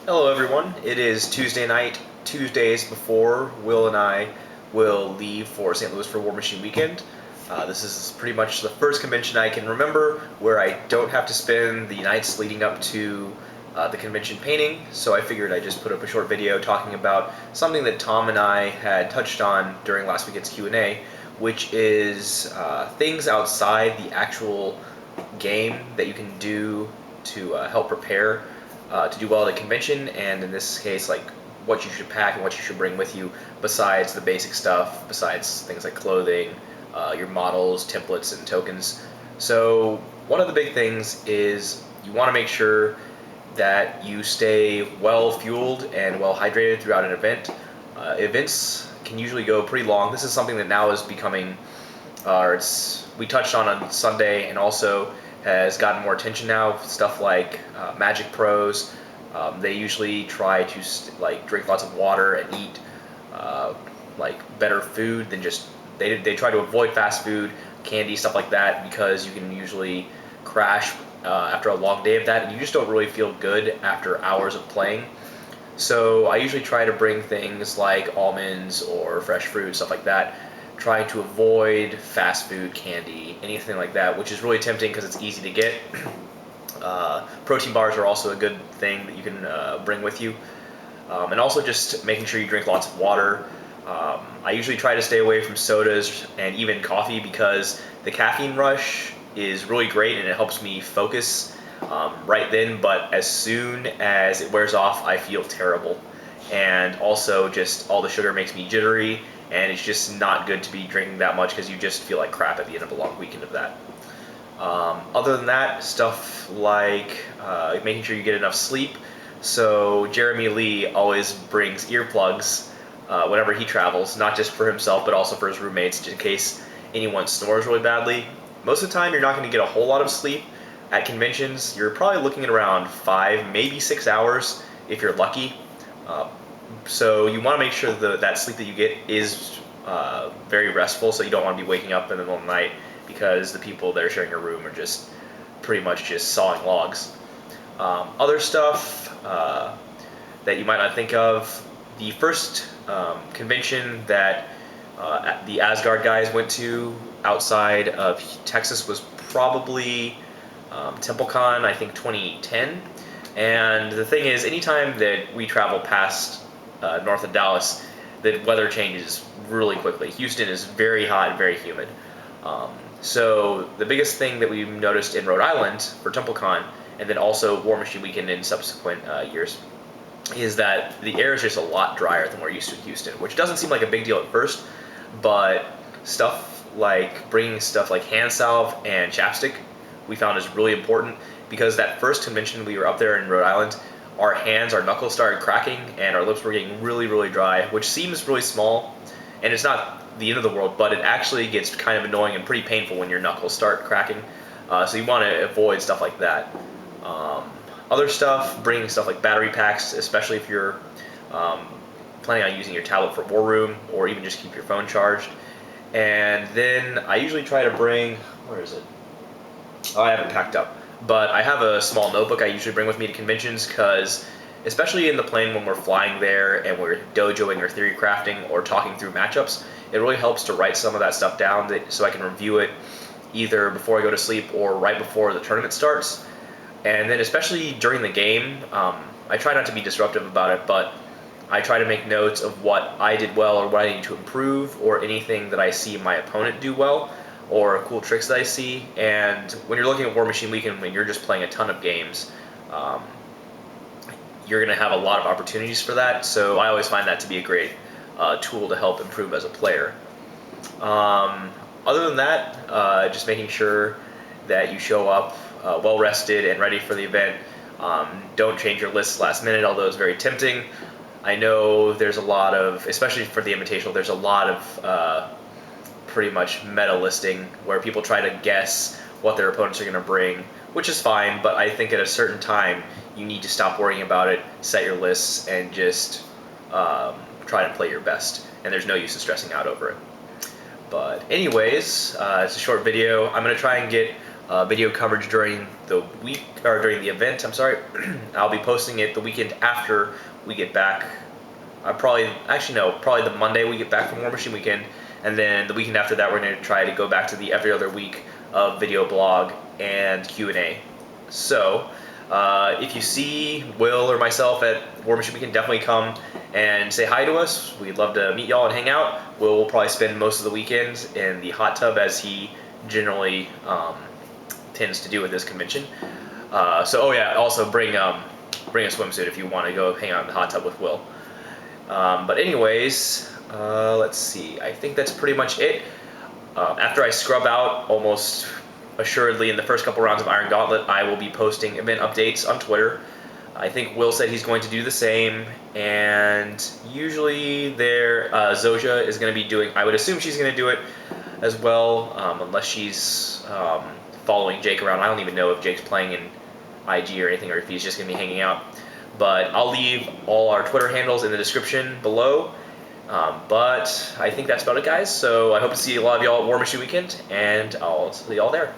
Hello everyone, it is Tuesday night, 2 days before Will and I will leave for St. Louis for War Machine Weekend. This is pretty much the first convention I can remember where I don't have to spend the nights leading up to the convention painting, so I figured I'd just put up a short video talking about something that Tom and I had touched on during last weekend's Q&A, which is things outside the actual game that you can do to help prepare to do well at a convention, and in this case, like what you should pack and what you should bring with you besides the basic stuff, besides things like clothing, your models, templates, and tokens. So one of the big things is you want to make sure that you stay well fueled and well hydrated throughout an event. Events can usually go pretty long. This is something that now is becoming, we touched on Sunday, and also has gotten more attention now. Stuff like Magic Pros, they usually try to drink lots of water and eat like better food than just they try to avoid fast food, candy, stuff like that, because you can usually crash after a long day of that, and you just don't really feel good after hours of playing. So I usually try to bring things like almonds or fresh fruit, stuff like that, trying to avoid fast food, candy, anything like that, which is really tempting because it's easy to get. Protein bars are also a good thing that you can bring with you. And also just making sure you drink lots of water. I usually try to stay away from sodas and even coffee because the caffeine rush is really great and it helps me focus right then, but as soon as it wears off, I feel terrible. And also just all the sugar makes me jittery, and it's just not good to be drinking that much because you just feel like crap at the end of a long weekend of that. Other than that, stuff like making sure you get enough sleep. So Jeremy Lee always brings earplugs whenever he travels, not just for himself, but also for his roommates, in case anyone snores really badly. Most of the time, you're not going to get a whole lot of sleep. At conventions, you're probably looking at around 5, maybe 6 hours if you're lucky. So you want to make sure that sleep that you get is very restful, so you don't want to be waking up in the middle of the night because the people that are sharing your room are just pretty much just sawing logs. Other stuff that you might not think of, the first convention that the Asgard guys went to outside of Texas was probably TempleCon, I think 2010. And the thing is, anytime that we travel past north of Dallas, the weather changes really quickly. Houston is very hot and very humid. So the biggest thing that we've noticed in Rhode Island for TempleCon, and then also War Machine Weekend in subsequent years, is that the air is just a lot drier than we're used to in Houston, which doesn't seem like a big deal at first, but stuff like bringing stuff like hand salve and chapstick we found is really important, because that first convention we were up there in Rhode Island, our hands, our knuckles started cracking and our lips were getting really, really dry, which seems really small, and it's not the end of the world, but it actually gets kind of annoying and pretty painful when your knuckles start cracking. So you want to avoid stuff like that. Other stuff, bringing stuff like battery packs, especially if you're planning on using your tablet for War Room, or even just keep your phone charged. And then I usually try to bring, where is it? Oh, I haven't packed up. But I have a small notebook I usually bring with me to conventions because, especially in the plane when we're flying there and we're dojoing or theory crafting or talking through matchups, it really helps to write some of that stuff down so I can review it either before I go to sleep or right before the tournament starts. And then especially during the game, I try not to be disruptive about it, but I try to make notes of what I did well or what I need to improve, or anything that I see my opponent do well, or cool tricks that I see. And when you're looking at War Machine Weekend, when you're just playing a ton of games, you're going to have a lot of opportunities for that. So I always find that to be a great tool to help improve as a player. Other than that, just making sure that you show up well rested and ready for the event. Don't change your lists last minute, although it's very tempting. I know there's a lot of, especially for the Invitational, there's a lot of pretty much meta listing where people try to guess what their opponents are going to bring, which is fine, but I think at a certain time you need to stop worrying about it, set your lists, and just try to play your best, and there's no use in stressing out over it. But anyways, it's a short video. I'm going to try and get video coverage during the week, or during the event, I'm sorry. I'll be posting it the weekend after we get back. Probably the Monday we get back from War Machine Weekend, and then the weekend after that we're going to try to go back to the every other week of video blog and Q&A. So if you see Will or myself at War Machine Weekend, definitely come and say hi to us. We'd love to meet y'all and hang out. Will will probably spend most of the weekends in the hot tub, as he generally tends to do at this convention. Also bring a swimsuit if you want to go hang out in the hot tub with Will. But anyways, let's see. I think that's pretty much it. After I scrub out almost assuredly in the first couple rounds of Iron Gauntlet, I will be posting event updates on Twitter. I think Will said he's going to do the same, and usually Zoja is going to be doing, I would assume she's going to do it as well, unless she's following Jake around. I don't even know if Jake's playing in IG or anything, or if he's just going to be hanging out. But I'll leave all our Twitter handles in the description below. But I think that's about it, guys. So I hope to see a lot of y'all at War Machine Weekend, and I'll see y'all there.